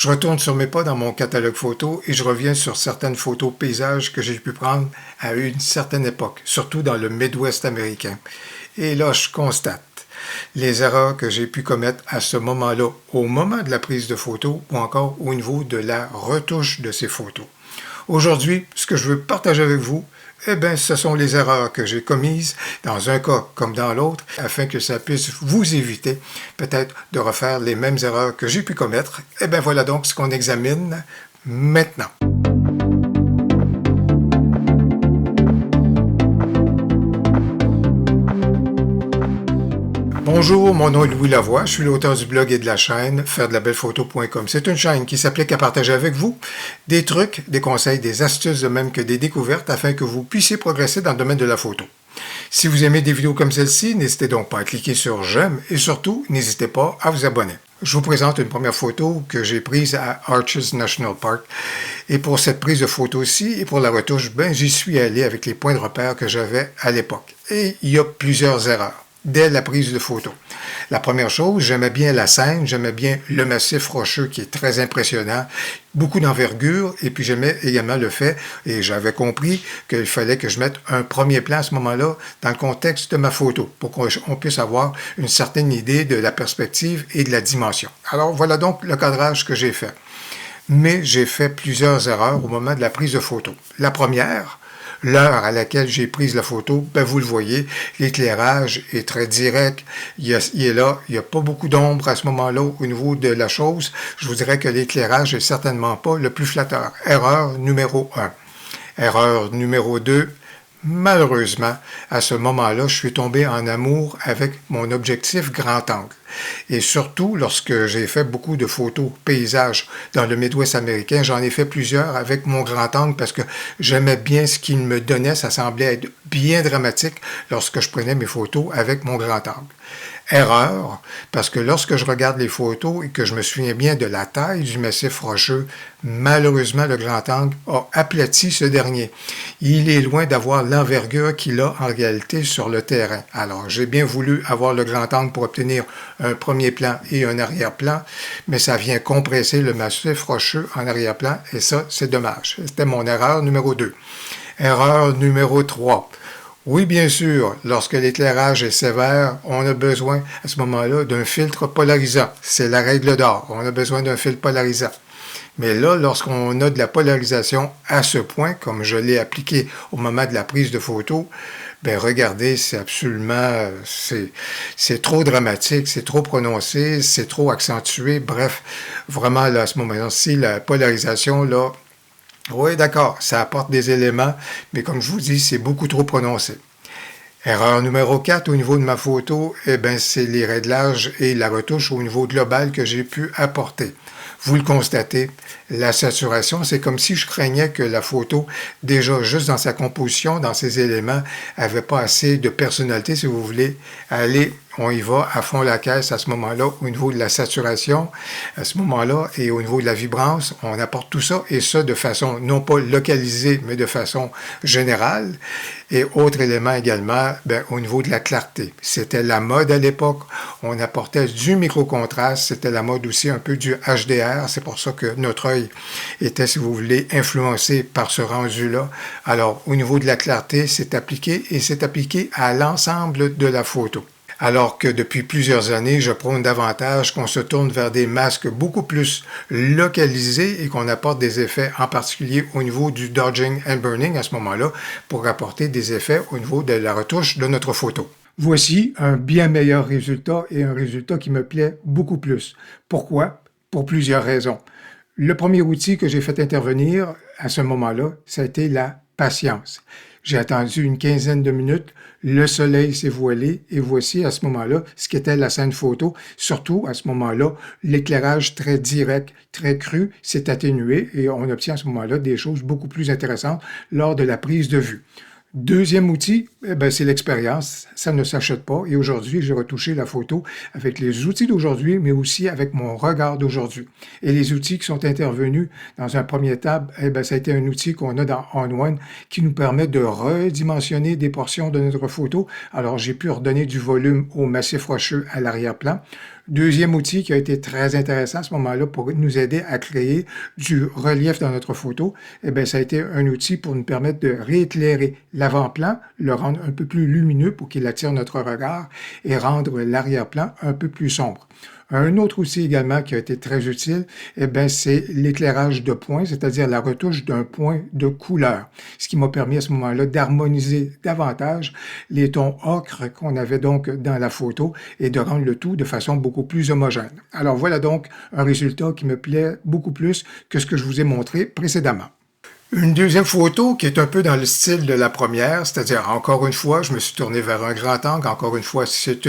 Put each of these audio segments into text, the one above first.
Je retourne sur mes pas dans mon catalogue photo et je reviens sur certaines photos paysages que j'ai pu prendre à une certaine époque, surtout dans le Midwest américain. Et là, je constate les erreurs que j'ai pu commettre à ce moment-là, au moment de la prise de photos ou encore au niveau de la retouche de ces photos. Aujourd'hui, ce que je veux partager avec vous, ce sont les erreurs que j'ai commises dans un cas comme dans l'autre, afin que ça puisse vous éviter peut-être de refaire les mêmes erreurs que j'ai pu commettre. Voilà donc ce qu'on examine maintenant. Bonjour, mon nom est Louis Lavoie, je suis l'auteur du blog et de la chaîne fairedelabellephoto.com. C'est une chaîne qui s'applique à partager avec vous des trucs, des conseils, des astuces, de même que des découvertes afin que vous puissiez progresser dans le domaine de la photo. Si vous aimez des vidéos comme celle-ci, n'hésitez donc pas à cliquer sur j'aime et surtout, n'hésitez pas à vous abonner. Je vous présente une première photo que j'ai prise à Arches National Park. Et pour cette prise de photo-ci et pour la retouche, j'y suis allé avec les points de repère que j'avais à l'époque. Et il y a plusieurs erreurs dès la prise de photo. La première chose, j'aimais bien la scène, j'aimais bien le massif rocheux qui est très impressionnant, beaucoup d'envergure, et puis j'aimais également le fait, et j'avais compris qu'il fallait que je mette un premier plan à ce moment-là dans le contexte de ma photo, pour qu'on puisse avoir une certaine idée de la perspective et de la dimension. Alors voilà donc le cadrage que j'ai fait. Mais j'ai fait plusieurs erreurs au moment de la prise de photo. La première, l'heure à laquelle j'ai pris la photo, vous le voyez, l'éclairage est très direct, il est là, il n'y a pas beaucoup d'ombre à ce moment-là au niveau de la chose. Je vous dirais que l'éclairage n'est certainement pas le plus flatteur. Erreur numéro 1. Erreur numéro 2. Malheureusement, à ce moment-là, je suis tombé en amour avec mon objectif grand angle. Et surtout, lorsque j'ai fait beaucoup de photos paysages dans le Midwest américain, j'en ai fait plusieurs avec mon grand angle parce que j'aimais bien ce qu'il me donnait. Ça semblait être bien dramatique lorsque je prenais mes photos avec mon grand angle. Erreur, parce que lorsque je regarde les photos et que je me souviens bien de la taille du massif rocheux, malheureusement, le grand angle a aplati ce dernier. Il est loin d'avoir l'envergure qu'il a en réalité sur le terrain. Alors, j'ai bien voulu avoir le grand angle pour obtenir un premier plan et un arrière-plan, mais ça vient compresser le massif rocheux en arrière-plan et ça, c'est dommage. C'était mon erreur numéro 2. Erreur numéro 3. Oui, bien sûr, lorsque l'éclairage est sévère, on a besoin à ce moment-là d'un filtre polarisant. C'est la règle d'or. On a besoin d'un filtre polarisant. Mais là, lorsqu'on a de la polarisation à ce point, comme je l'ai appliqué au moment de la prise de photo, regardez, c'est absolument, c'est trop dramatique, c'est trop prononcé, c'est trop accentué. Bref, vraiment, là, à ce moment-ci, la polarisation, là, oui, d'accord, ça apporte des éléments, mais comme je vous dis, c'est beaucoup trop prononcé. Erreur numéro 4 au niveau de ma photo, c'est les réglages et la retouche au niveau global que j'ai pu apporter. Vous le constatez, la saturation, c'est comme si je craignais que la photo, déjà juste dans sa composition, dans ses éléments, avait pas assez de personnalité, si vous voulez. Allez, on y va à fond la caisse à ce moment-là, au niveau de la saturation, à ce moment-là, et au niveau de la vibrance, on apporte tout ça, et ça de façon non pas localisée, mais de façon générale. Et autre élément également, au niveau de la clarté. C'était la mode à l'époque, on apportait du micro-contraste, c'était la mode aussi un peu du HDR, c'est pour ça que notre œil était, si vous voulez, influencé par ce rendu-là. Alors, au niveau de la clarté, c'est appliqué, et c'est appliqué à l'ensemble de la photo. Alors que depuis plusieurs années, je prône davantage qu'on se tourne vers des masques beaucoup plus localisés et qu'on apporte des effets, en particulier au niveau du dodging and burning à ce moment-là, pour apporter des effets au niveau de la retouche de notre photo. Voici un bien meilleur résultat et un résultat qui me plaît beaucoup plus. Pourquoi? Pour plusieurs raisons. Le premier outil que j'ai fait intervenir à ce moment-là, ça a été la patience. J'ai attendu une quinzaine de minutes, le soleil s'est voilé et voici à ce moment-là ce qu'était la scène photo. Surtout à ce moment-là, l'éclairage très direct, très cru s'est atténué et on obtient à ce moment-là des choses beaucoup plus intéressantes lors de la prise de vue. Deuxième outil, c'est l'expérience. Ça ne s'achète pas. Et aujourd'hui, j'ai retouché la photo avec les outils d'aujourd'hui, mais aussi avec mon regard d'aujourd'hui. Et les outils qui sont intervenus dans un premier temps, ça a été un outil qu'on a dans ON1 qui nous permet de redimensionner des portions de notre photo. Alors, j'ai pu redonner du volume au massif rocheux à l'arrière-plan. Deuxième outil qui a été très intéressant à ce moment-là pour nous aider à créer du relief dans notre photo, eh bien, ça a été un outil pour nous permettre de rééclairer l'avant-plan, le rendre un peu plus lumineux pour qu'il attire notre regard et rendre l'arrière-plan un peu plus sombre. Un autre outil également qui a été très utile, eh bien, c'est l'éclairage de points, c'est-à-dire la retouche d'un point de couleur, ce qui m'a permis à ce moment-là d'harmoniser davantage les tons ocre qu'on avait donc dans la photo et de rendre le tout de façon beaucoup plus homogène. Alors voilà donc un résultat qui me plaît beaucoup plus que ce que je vous ai montré précédemment. Une deuxième photo qui est un peu dans le style de la première, c'est-à-dire, encore une fois, je me suis tourné vers un grand angle, encore une fois, c'est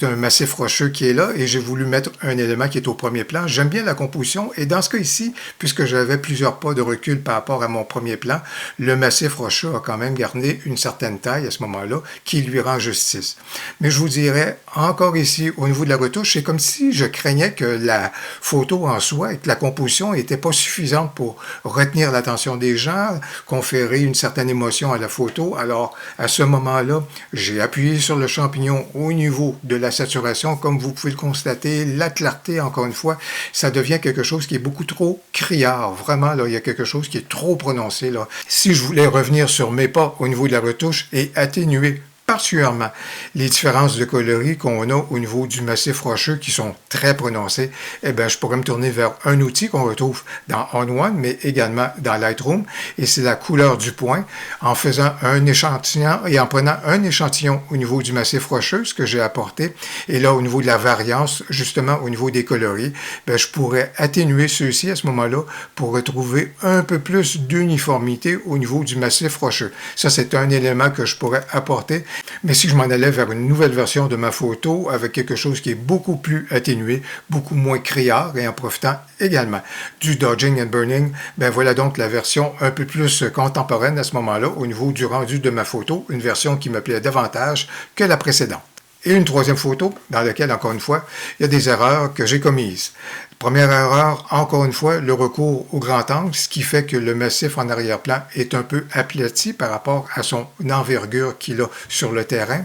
un massif rocheux qui est là, et j'ai voulu mettre un élément qui est au premier plan. J'aime bien la composition, et dans ce cas ici, puisque j'avais plusieurs pas de recul par rapport à mon premier plan, le massif rocheux a quand même gardé une certaine taille à ce moment-là, qui lui rend justice. Mais je vous dirais, encore ici, au niveau de la retouche, c'est comme si je craignais que la photo en soi et que la composition n'était pas suffisante pour retenir l'attention des gens, conférer une certaine émotion à la photo. Alors, à ce moment-là, j'ai appuyé sur le champignon au niveau de la saturation. Comme vous pouvez le constater, la clarté, encore une fois, ça devient quelque chose qui est beaucoup trop criard. Vraiment, là, il y a quelque chose qui est trop prononcé, là. Si je voulais revenir sur mes pas au niveau de la retouche et atténuer particulièrement les différences de coloris qu'on a au niveau du massif rocheux qui sont très prononcées, eh bien, je pourrais me tourner vers un outil qu'on retrouve dans ON1, mais également dans Lightroom, et c'est la couleur du point. En faisant un échantillon et en prenant un échantillon au niveau du massif rocheux, ce que j'ai apporté, et là, au niveau de la variance, justement, au niveau des coloris, bien, je pourrais atténuer ceux-ci à ce moment-là pour retrouver un peu plus d'uniformité au niveau du massif rocheux. Ça, c'est un élément que je pourrais apporter. Mais si je m'en allais vers une nouvelle version de ma photo avec quelque chose qui est beaucoup plus atténué, beaucoup moins criard et en profitant également du dodging and burning, ben voilà donc la version un peu plus contemporaine à ce moment-là au niveau du rendu de ma photo, une version qui me plaît davantage que la précédente. Et une troisième photo dans laquelle, encore une fois, il y a des erreurs que j'ai commises. Première erreur, encore une fois, le recours au grand angle, ce qui fait que le massif en arrière-plan est un peu aplati par rapport à son envergure qu'il a sur le terrain.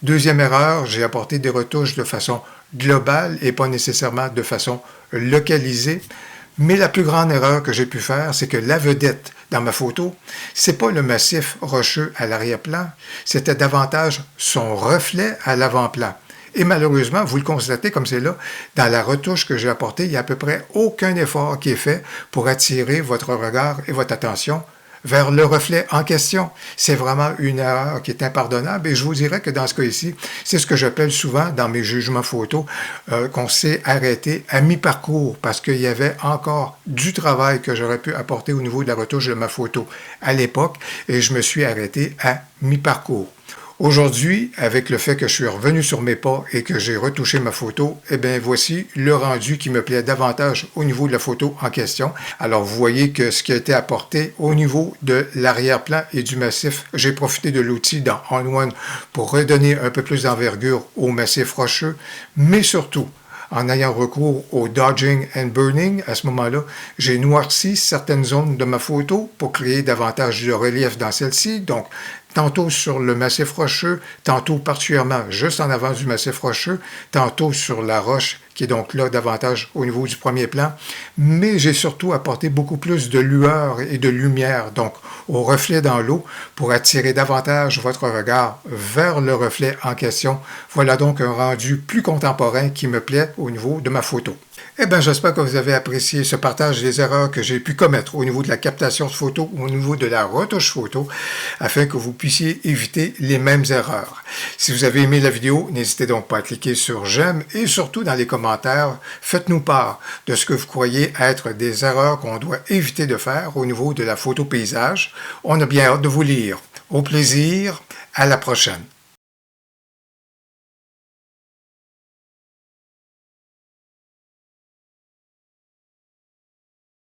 Deuxième erreur, j'ai apporté des retouches de façon globale et pas nécessairement de façon localisée. Mais la plus grande erreur que j'ai pu faire, c'est que la vedette dans ma photo, c'est pas le massif rocheux à l'arrière-plan, c'était davantage son reflet à l'avant-plan. Et malheureusement, vous le constatez comme c'est là, dans la retouche que j'ai apportée, il n'y a à peu près aucun effort qui est fait pour attirer votre regard et votre attention vers le reflet en question. C'est vraiment une erreur qui est impardonnable et je vous dirais que dans ce cas ici, c'est ce que j'appelle souvent dans mes jugements photos, qu'on s'est arrêté à mi-parcours parce qu'il y avait encore du travail que j'aurais pu apporter au niveau de la retouche de ma photo à l'époque et je me suis arrêté à mi-parcours. Aujourd'hui, avec le fait que je suis revenu sur mes pas et que j'ai retouché ma photo, eh bien, voici le rendu qui me plaît davantage au niveau de la photo en question. Alors, vous voyez que ce qui a été apporté au niveau de l'arrière-plan et du massif, j'ai profité de l'outil dans ON1 pour redonner un peu plus d'envergure au massif rocheux, mais surtout, en ayant recours au dodging and burning, à ce moment-là, j'ai noirci certaines zones de ma photo pour créer davantage de relief dans celle-ci. Donc, tantôt sur le massif rocheux, tantôt particulièrement juste en avant du massif rocheux, tantôt sur la roche qui est donc là davantage au niveau du premier plan, mais j'ai surtout apporté beaucoup plus de lueur et de lumière, donc au reflet dans l'eau, pour attirer davantage votre regard vers le reflet en question. Voilà donc un rendu plus contemporain qui me plaît au niveau de ma photo. Eh bien, j'espère que vous avez apprécié ce partage des erreurs que j'ai pu commettre au niveau de la captation de photos, au niveau de la retouche photo, afin que vous puissiez éviter les mêmes erreurs. Si vous avez aimé la vidéo, n'hésitez donc pas à cliquer sur j'aime et surtout dans les commentaires, faites-nous part de ce que vous croyez être des erreurs qu'on doit éviter de faire au niveau de la photo paysage. On a bien hâte de vous lire. Au plaisir, à la prochaine.